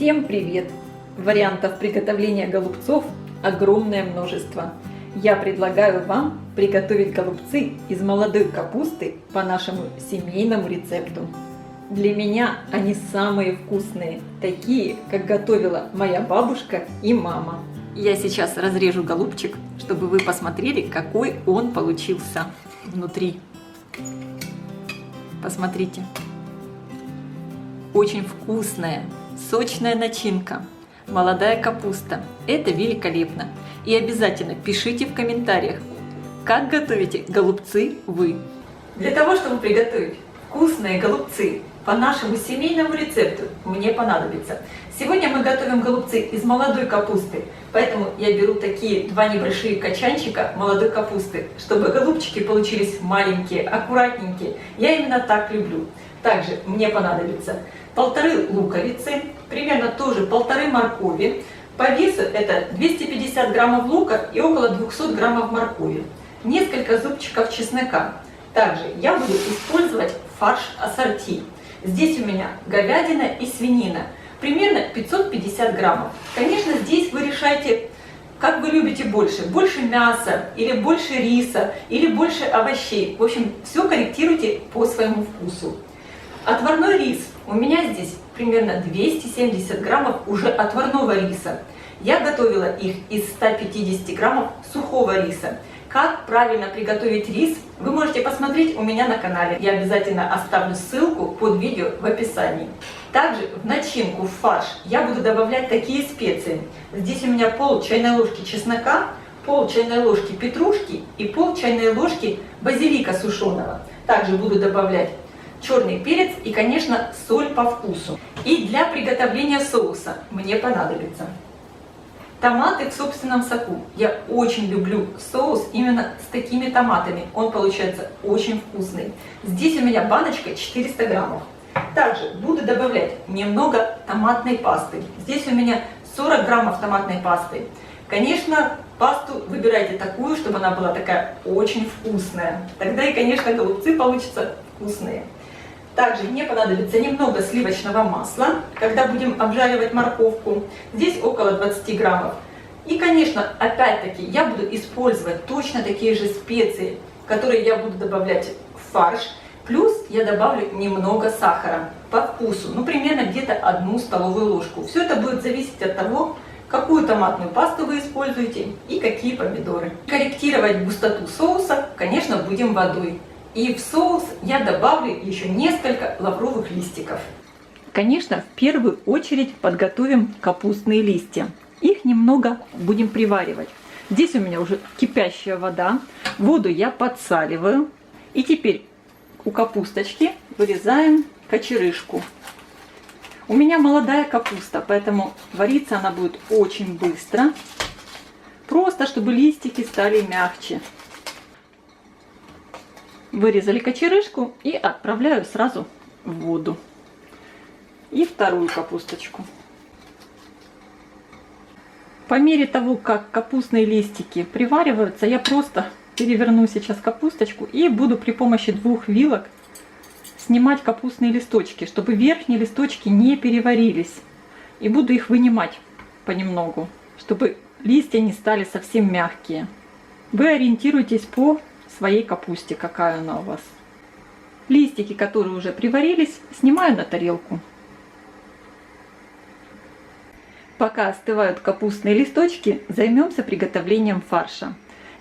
Всем привет! Вариантов приготовления голубцов огромное множество. Я предлагаю вам приготовить голубцы из молодой капусты по нашему семейному рецепту. Для меня они самые вкусные, такие, как готовила моя бабушка и мама. Я сейчас разрежу голубчик, чтобы вы посмотрели, какой он получился внутри. Посмотрите. Очень вкусная, сочная начинка, молодая капуста. Это великолепно. И обязательно пишите в комментариях, как готовите голубцы вы. Для того, чтобы приготовить вкусные голубцы по нашему семейному рецепту, мне понадобится. Сегодня мы готовим голубцы из молодой капусты, поэтому я беру такие два небольшие качанчика молодой капусты, чтобы голубчики получились маленькие, аккуратненькие. Я именно так люблю. Также мне понадобится 1,5 луковицы, примерно тоже 1,5 моркови. По весу это 250 граммов лука и около 200 граммов моркови. Несколько зубчиков чеснока. Также я буду использовать фарш ассорти. Здесь у меня говядина и свинина. Примерно 550 граммов. Конечно, здесь вы решаете, как вы любите больше. Больше мяса, или больше риса, или больше овощей. В общем, все корректируйте по своему вкусу. Отварной рис. У меня здесь примерно 270 граммов уже отварного риса. Я готовила их из 150 граммов сухого риса. Как правильно приготовить рис, вы можете посмотреть у меня на канале. Я обязательно оставлю ссылку под видео в описании. Также в начинку, в фарш, я буду добавлять такие специи. Здесь у меня пол чайной ложки чеснока, пол чайной ложки петрушки и пол чайной ложки базилика сушеного. Также буду добавлять черный перец и, конечно, соль по вкусу. И для приготовления соуса мне понадобится томаты в собственном соку. Я очень люблю соус именно с такими томатами. Он получается очень вкусный. Здесь у меня баночка 400 граммов. Также буду добавлять немного томатной пасты. Здесь у меня 40 граммов томатной пасты. Конечно, пасту выбирайте такую, чтобы она была такая очень вкусная. Тогда и, конечно, голубцы получатся вкусные. Также мне понадобится немного сливочного масла, когда будем обжаривать морковку. Здесь около 20 граммов. И, конечно, опять-таки я буду использовать точно такие же специи, которые я буду добавлять в фарш. Плюс я добавлю немного сахара по вкусу, ну примерно где-то 1 столовую ложку. Все это будет зависеть от того, какую томатную пасту вы используете и какие помидоры. Корректировать густоту соуса, конечно, будем водой. И в соус я добавлю еще несколько лавровых листиков. Конечно, в первую очередь подготовим капустные листья. Их немного будем приваривать. Здесь у меня уже кипящая вода. Воду я подсаливаю. И теперь у капусточки вырезаем кочерышку. У меня молодая капуста, поэтому вариться она будет очень быстро. Просто чтобы листики стали мягче. Вырезали кочерышку и отправляю сразу в воду. И вторую капусточку. По мере того, как капустные листики привариваются, я просто переверну сейчас капусточку и буду при помощи 2 вилок снимать капустные листочки, чтобы верхние листочки не переварились. И буду их вынимать понемногу, чтобы листья не стали совсем мягкие. Вы ориентируйтесь по своей капусте, какая она у вас. Листики, которые уже приварились, снимаю на тарелку. Пока остывают капустные листочки, займемся приготовлением фарша.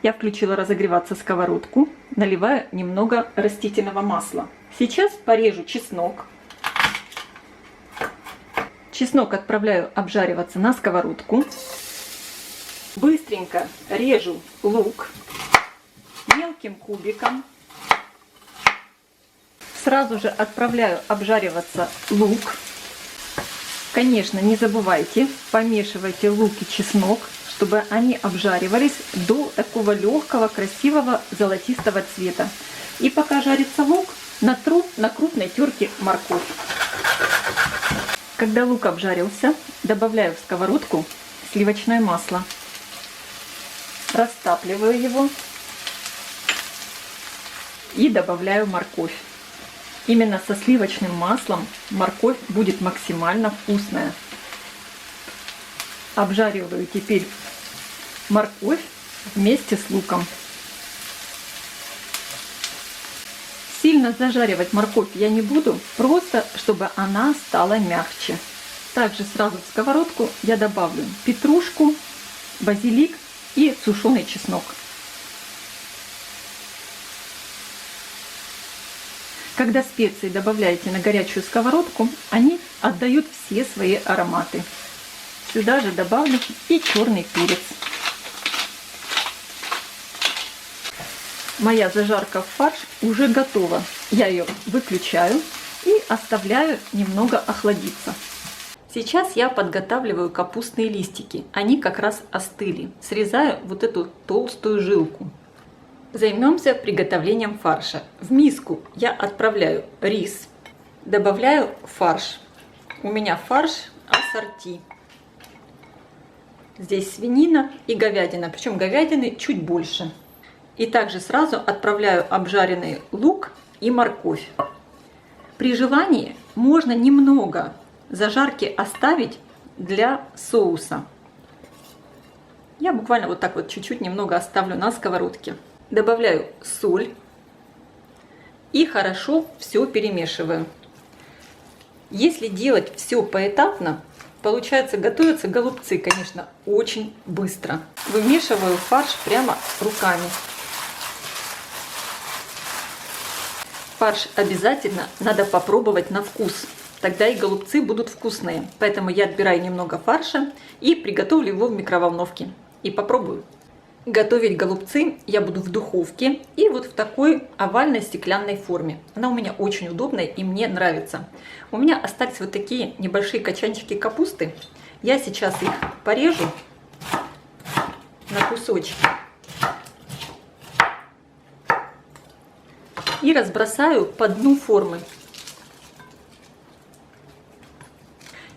Я включила разогреваться сковородку, наливаю немного растительного масла. Сейчас порежу чеснок. Чеснок отправляю обжариваться на сковородку. Быстренько режу лук мелким кубиком. Сразу же отправляю обжариваться лук. Конечно, не забывайте, помешивайте лук и чеснок, чтобы они обжаривались до такого легкого, красивого золотистого цвета. И пока жарится лук, натру на крупной терке морковь. Когда лук обжарился, добавляю в сковородку сливочное масло. Растапливаю его. И добавляю морковь. Именно со сливочным маслом морковь будет максимально вкусная. Обжариваю теперь морковь вместе с луком. Сильно зажаривать морковь я не буду, просто чтобы она стала мягче. Также сразу в сковородку я добавлю петрушку, базилик и сушеный чеснок. Когда специи добавляете на горячую сковородку, они отдают все свои ароматы. Сюда же добавлю и черный перец. Моя зажарка в фарш уже готова. Я ее выключаю и оставляю немного охладиться. Сейчас я подготавливаю капустные листики. Они как раз остыли. Срезаю вот эту толстую жилку. Займемся приготовлением фарша. В миску я отправляю рис. Добавляю фарш. У меня фарш ассорти. Здесь свинина и говядина. Причем говядины чуть больше. И также сразу отправляю обжаренный лук и морковь. При желании можно немного зажарки оставить для соуса. Я буквально вот так вот чуть-чуть немного оставлю на сковородке. Добавляю соль и хорошо все перемешиваю. Если делать все поэтапно, получается готовятся голубцы, конечно, очень быстро. Вымешиваю фарш прямо руками. Фарш обязательно надо попробовать на вкус. Тогда и голубцы будут вкусные. Поэтому я отбираю немного фарша и приготовлю его в микроволновке. И попробую. Готовить голубцы я буду в духовке и вот в такой овальной стеклянной форме. Она у меня очень удобная и мне нравится. У меня остались вот такие небольшие качанчики капусты. Я сейчас их порежу на кусочки. И разбросаю по дну формы.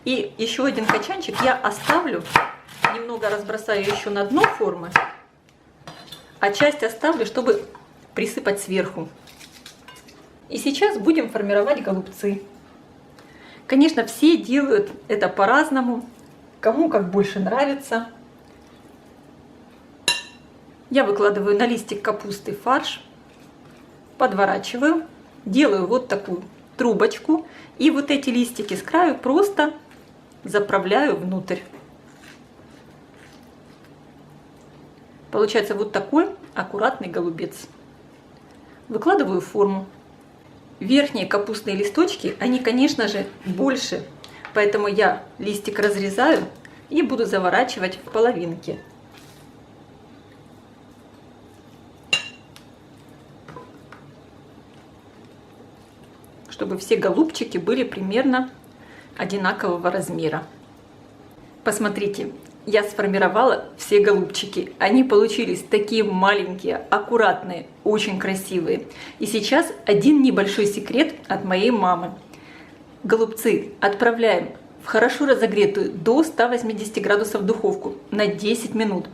И еще один качанчик я оставлю, немного разбросаю еще на дно формы, а часть оставлю, чтобы присыпать сверху. И сейчас будем формировать голубцы. Конечно, все делают это по-разному, кому как больше нравится. Я выкладываю на листик капусты фарш. Подворачиваю, делаю вот такую трубочку и вот эти листики с краю просто заправляю внутрь. Получается вот такой аккуратный голубец. Выкладываю в форму. Верхние капустные листочки, они, конечно же, больше, поэтому я листик разрезаю и буду заворачивать в половинки. Чтобы все голубчики были примерно одинакового размера. Посмотрите, я сформировала все голубчики. Они получились такие маленькие, аккуратные, очень красивые. И сейчас один небольшой секрет от моей мамы. Голубцы отправляем в хорошо разогретую до 180 градусов духовку на 10 минут.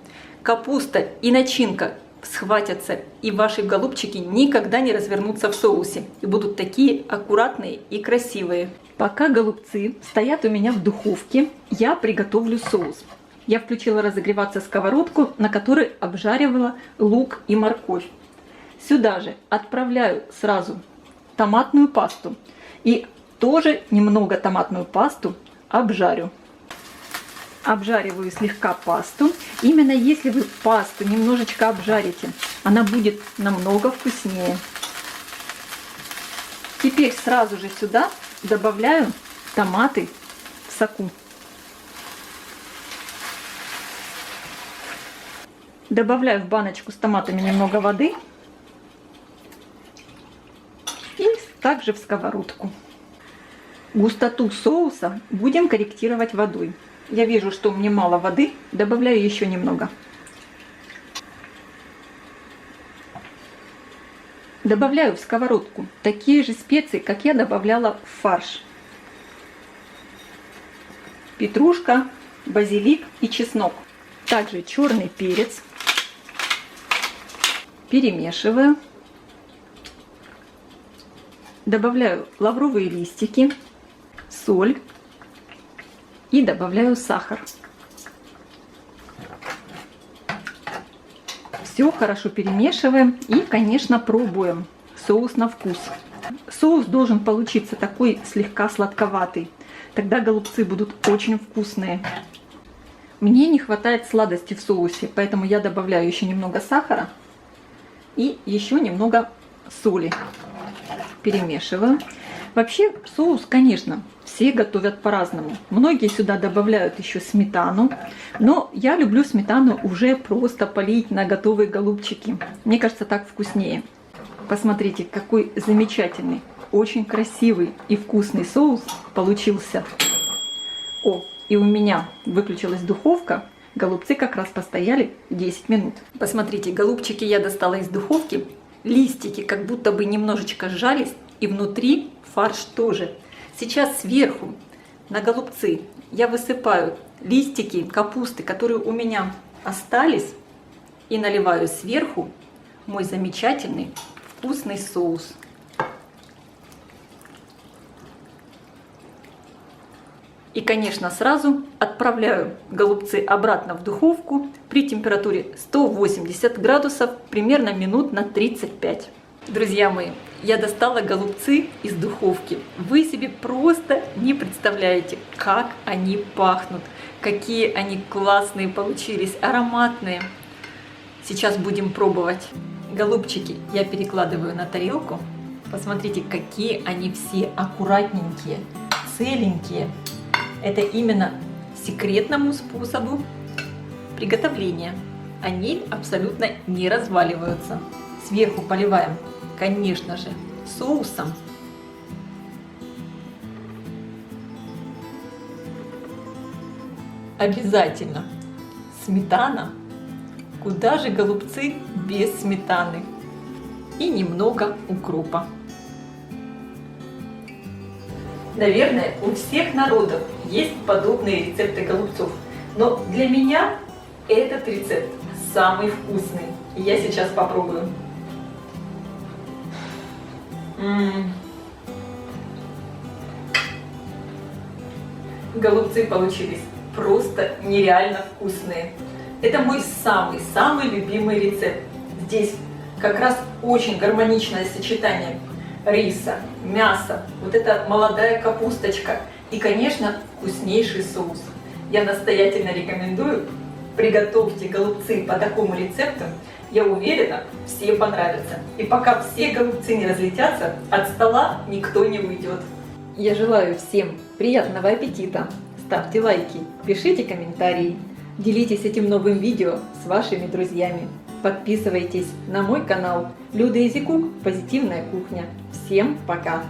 Капуста и начинка схватятся, и ваши голубчики никогда не развернутся в соусе и будут такие аккуратные и красивые. Пока голубцы стоят у меня в духовке, я приготовлю соус. Я включила разогреваться сковородку, на которой обжаривала лук и морковь. Сюда же отправляю сразу томатную пасту и тоже немного томатную пасту обжарю. Обжариваю слегка пасту. Именно если вы пасту немножечко обжарите, она будет намного вкуснее. Теперь сразу же сюда добавляю томаты в соку. Добавляю в баночку с томатами немного воды и также в сковородку. Густоту соуса будем корректировать водой. Я вижу, что мне мало воды, добавляю еще немного. Добавляю в сковородку такие же специи, как я добавляла в фарш. Петрушка, базилик и чеснок. Также черный перец. Перемешиваю. Добавляю лавровые листики, соль и добавляю сахар. Все хорошо перемешиваем и, конечно, пробуем соус на вкус. Соус должен получиться такой слегка сладковатый. Тогда голубцы будут очень вкусные. Мне не хватает сладости в соусе, поэтому я добавляю еще немного сахара и еще немного соли. Перемешиваю. Вообще соус, конечно, все готовят по-разному. Многие сюда добавляют еще сметану, но я люблю сметану уже просто полить на готовые голубчики. Мне кажется, так вкуснее. Посмотрите, какой замечательный, очень красивый и вкусный соус получился. О, и у меня выключилась духовка. Голубцы как раз постояли 10 минут. Посмотрите, голубчики я достала из духовки. Листики как будто бы немножечко сжались, и внутри фарш тоже. Сейчас сверху на голубцы я высыпаю листики капусты, которые у меня остались, и наливаю сверху мой замечательный вкусный соус. И, конечно, сразу отправляю голубцы обратно в духовку при температуре 180 градусов, примерно минут на 35. Друзья мои, я достала голубцы из духовки. Вы себе просто не представляете, как они пахнут, какие они классные получились, ароматные. Сейчас будем пробовать. Голубчики я перекладываю на тарелку. Посмотрите, какие они все аккуратненькие, целенькие. Это именно секретному способу приготовления. Они абсолютно не разваливаются. Сверху поливаем, конечно же, соусом. Обязательно сметана. Куда же голубцы без сметаны? И немного укропа. Наверное, у всех народов есть подобные рецепты голубцов. Но для меня этот рецепт самый вкусный. И я сейчас попробую. Голубцы получились просто нереально вкусные. Это мой самый любимый рецепт. Здесь как раз очень гармоничное сочетание риса, мяса, вот эта молодая капусточка и, конечно, вкуснейший соус. Я настоятельно рекомендую. Приготовьте голубцы по такому рецепту. Я уверена, все понравятся. И пока все голубцы не разлетятся, от стола никто не уйдет. Я желаю всем приятного аппетита. Ставьте лайки, пишите комментарии, делитесь этим новым видео с вашими друзьями. Подписывайтесь на мой канал Люда Изикук «Позитивная кухня». Всем пока!